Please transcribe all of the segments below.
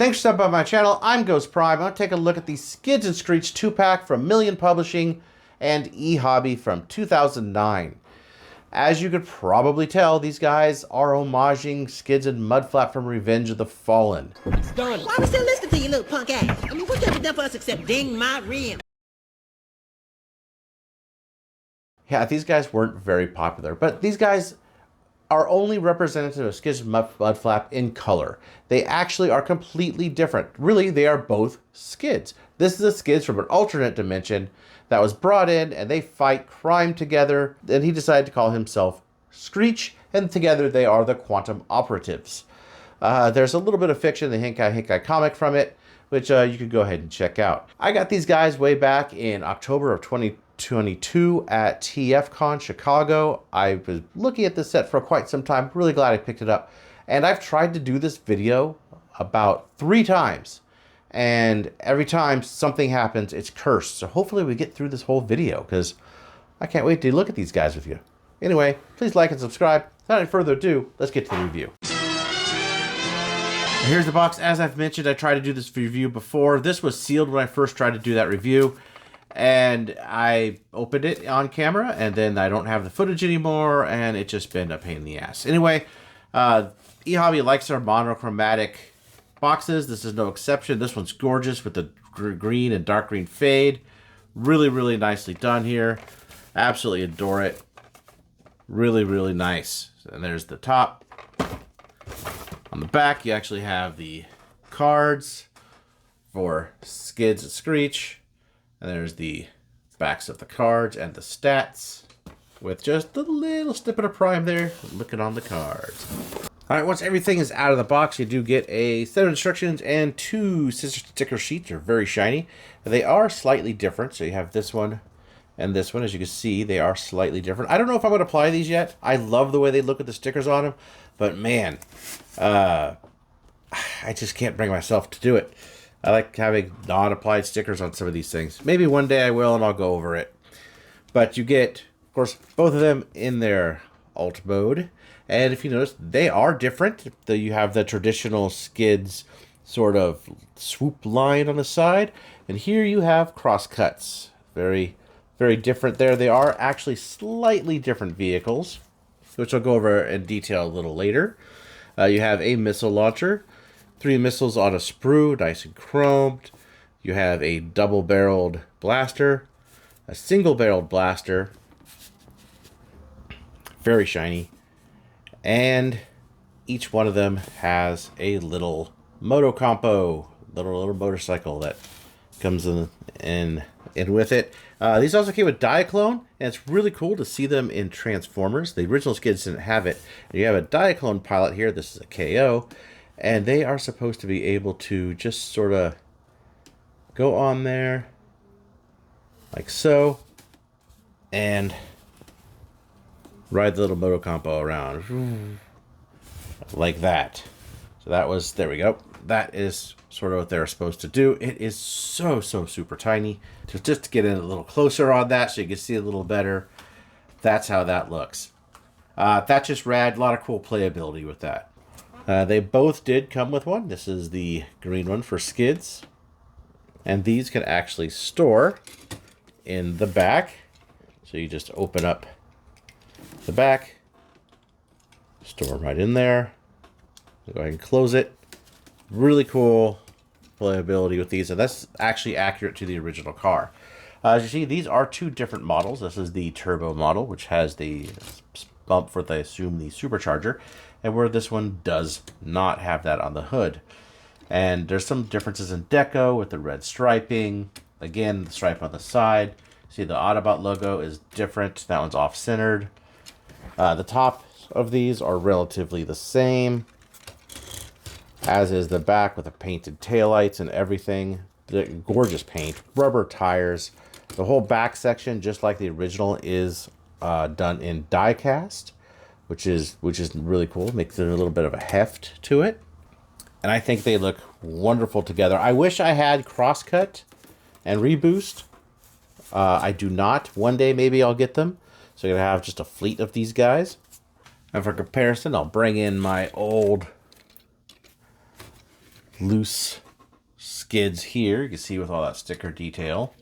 Thanks for stopping by my channel. I'm Ghost Prime. I'm going to take a look at the Skids and Screech 2-pack from Million Publishing and Ehobby from 2009. As you could probably tell, these guys are homaging Skids and Mudflap from Revenge of the Fallen. It's done. Why we still listening to you, little punk ass? I mean, what you ever done for us except ding my rim? Yeah, these guys weren't very popular, but these guys are only representative of Skids and Mudflap in color. They actually are completely different. Really, they are both Skids. This is a Skids from an alternate dimension that was brought in, and they fight crime together, and he decided to call himself Screech, and together they are the Quantum Operatives. There's a little bit of fiction, the Hinkai comic from it, which you could go ahead and check out. I got these guys way back in October of 2022 at TFCon Chicago. I was looking at this set for quite some time. Really glad I picked it up. And I've tried to do this video about 3 times. And every time something happens, it's cursed. So hopefully we get through this whole video, because I can't wait to look at these guys with you. Anyway, please like and subscribe. Without any further ado, let's get to the review. Here's the box. As I've mentioned, I tried to do this review before. This was sealed when I first tried to do that review. And I opened it on camera, and then I don't have the footage anymore, and it's just been a pain in the ass. Anyway, Ehobby likes their monochromatic boxes. This is no exception. This one's gorgeous with the green and dark green fade. Really, really nicely done here. Absolutely adore it. Really, really nice. And there's the top. On the back, you actually have the cards for Skids and Screech. And there's the backs of the cards and the stats with just a little snippet of Prime there looking on the cards. All right, once everything is out of the box, you do get a set of instructions and 2 scissor sticker sheets. They're very shiny. They are slightly different. So you have this one and this one. As you can see, they are slightly different. I don't know if I'm going to apply these yet. I love the way they look with the stickers on them. But man, I just can't bring myself to do it. I like having non-applied stickers on some of these things. Maybe one day I will, and I'll go over it. But you get, of course, both of them in their alt mode. And if you notice, they are different. You have the traditional Skids sort of swoop line on the side. And here you have cross cuts. Very, very different there. They are actually slightly different vehicles, which I'll go over in detail a little later. You have a missile launcher. 3 missiles on a sprue, nice and chromed. You have a double-barreled blaster, a single-barreled blaster, very shiny, and each one of them has a little motocompo, little motorcycle that comes in with it. These also came with Diaclone, and it's really cool to see them in Transformers. The original Skids didn't have it. You have a Diaclone pilot here. This is a KO. And they are supposed to be able to just sort of go on there like so and ride the little motocompo around like that. So that was, there we go. That is sort of what they're supposed to do. It is so super tiny. Just to get in a little closer on that so you can see a little better. That's how that looks. That's just rad. A lot of cool playability with that. They both did come with one. This is the green one for Skids. And these can actually store in the back. So you just open up the back, store them right in there. Go ahead and close it. Really cool playability with these. And that's actually accurate to the original car. As you see, these are 2 different models. This is the turbo model, which has the bump for, I assume, the supercharger. And where this one does not have that on the hood. And there's some differences in deco with the red striping. Again, the stripe on the side. See, the Autobot logo is different. That one's off-centered. The top of these are relatively the same, as is the back with the painted taillights and everything. The gorgeous paint, rubber tires. The whole back section, just like the original, is done in die cast. Which is really cool. Makes it a little bit of a heft to it. And I think they look wonderful together. I wish I had crosscut and reboost. I do not. One day maybe I'll get them. So I'm going to have just a fleet of these guys. And for comparison, I'll bring in my old loose skids here. You can see with all that sticker detail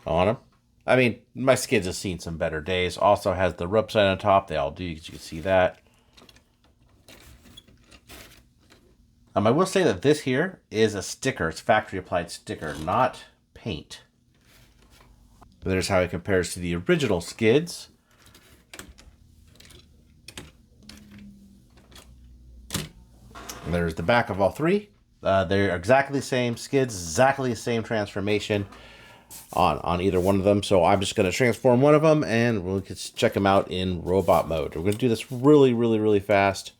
on them. I mean, my skids have seen some better days. Also has the rub side on top. They all do. You can see that. I will say that this here is a sticker. It's factory applied sticker, not paint. There's how it compares to the original skids. And there's the back of all three. They're exactly the same skids, exactly the same transformation on either one of them. So I'm just going to transform one of them and we'll just check them out in robot mode. We're going to do this really, really, really fast.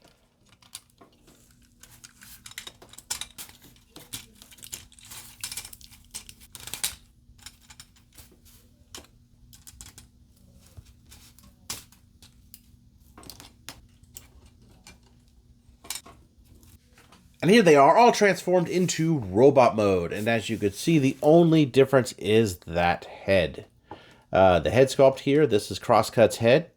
And here they are, all transformed into robot mode. And as you could see, the only difference is that head. The head sculpt here, this is Crosscut's head.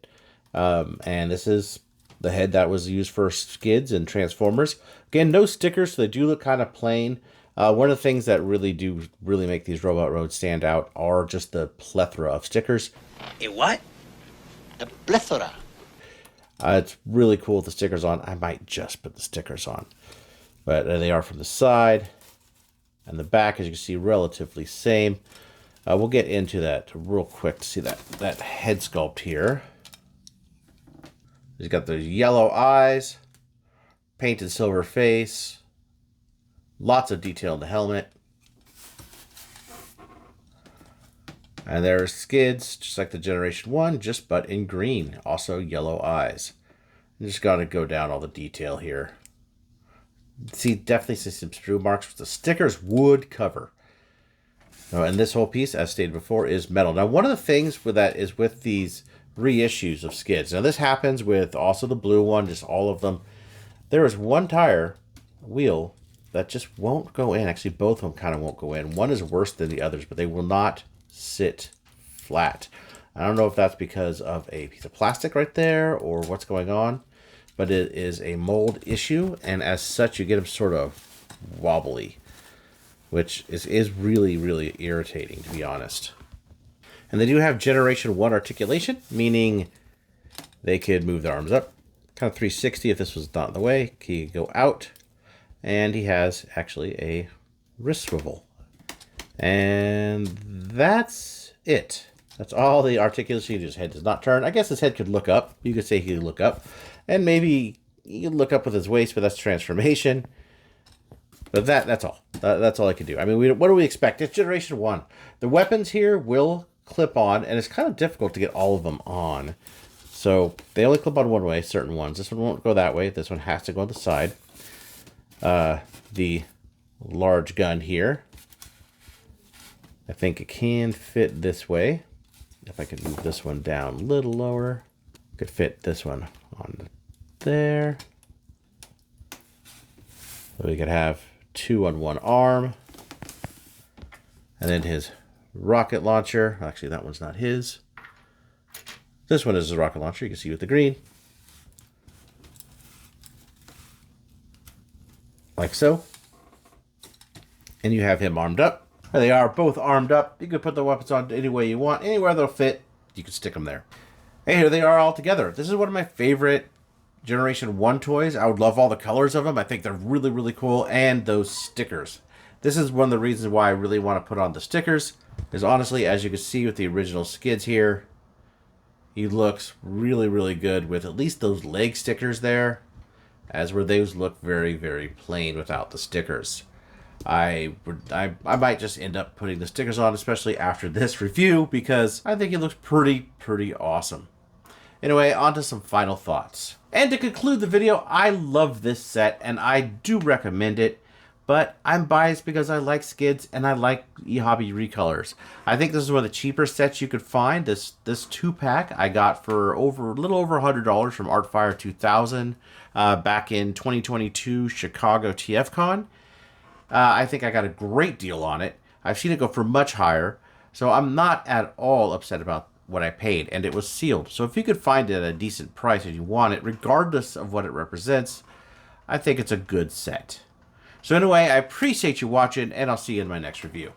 And this is the head that was used for Skids and Transformers. Again, no stickers, so they do look kind of plain. One of the things that really make these robot roads stand out are just the plethora of stickers. A what? A plethora. It's really cool with the stickers on. I might just put the stickers on. But they are from the side and the back, as you can see, relatively same. We'll get into that real quick to see that head sculpt here. He's got those yellow eyes, painted silver face, lots of detail in the helmet. And there's Skids, just like the Generation 1, but in green. Also yellow eyes. You just got to go down all the detail here. Definitely see some screw marks, which the stickers would cover. And this whole piece, as stated before, is metal. Now, one of the things with that is with these reissues of Skids. Now, this happens with also the blue one, just all of them. There is one tire wheel that just won't go in. Actually, both of them kind of won't go in. One is worse than the others, but they will not sit flat. I don't know if that's because of a piece of plastic right there or what's going on. But it is a mold issue, and as such, you get them sort of wobbly, which is really, really irritating, to be honest. And they do have Generation 1 articulation, meaning they could move their arms up, kind of 360 if this was not in the way. He could go out, and he has actually a wrist swivel. And that's it. That's all the articulation. His head does not turn. I guess his head could look up. You could say he could look up. And maybe he could look up with his waist, but that's transformation. But that's all. That's all I can do. I mean, what do we expect? It's Generation 1. The weapons here will clip on, and it's kind of difficult to get all of them on. So they only clip on one way, certain ones. This one won't go that way. This one has to go on the side. The large gun here, I think it can fit this way. If I could move this one down a little lower, could fit this one on there. So we could have two on one arm. And then his rocket launcher. Actually, that one's not his. This one is his rocket launcher. You can see with the green. Like so. And you have him armed up. There they are, both armed up. You can put the weapons on any way you want. Anywhere they'll fit, you can stick them there. And here they are all together. This is one of my favorite Generation 1 toys. I would love all the colors of them. I think they're really, really cool. And those stickers. This is one of the reasons why I really want to put on the stickers. Because honestly, as you can see with the original Skids here, he looks really, really good with at least those leg stickers there. As where those look very, very plain without the stickers. I might just end up putting the stickers on, especially after this review, because I think it looks pretty awesome. Anyway, on to some final thoughts. And to conclude the video, I love this set, and I do recommend it, but I'm biased because I like Skids, and I like Ehobby recolors. I think this is one of the cheaper sets you could find. This 2-pack I got for a little over $100 from Artfire 2000 back in 2022 Chicago TFCon. I think I got a great deal on it. I've seen it go for much higher, so I'm not at all upset about what I paid, and it was sealed. So if you could find it at a decent price and you want it, regardless of what it represents, I think it's a good set. So anyway, I appreciate you watching, and I'll see you in my next review.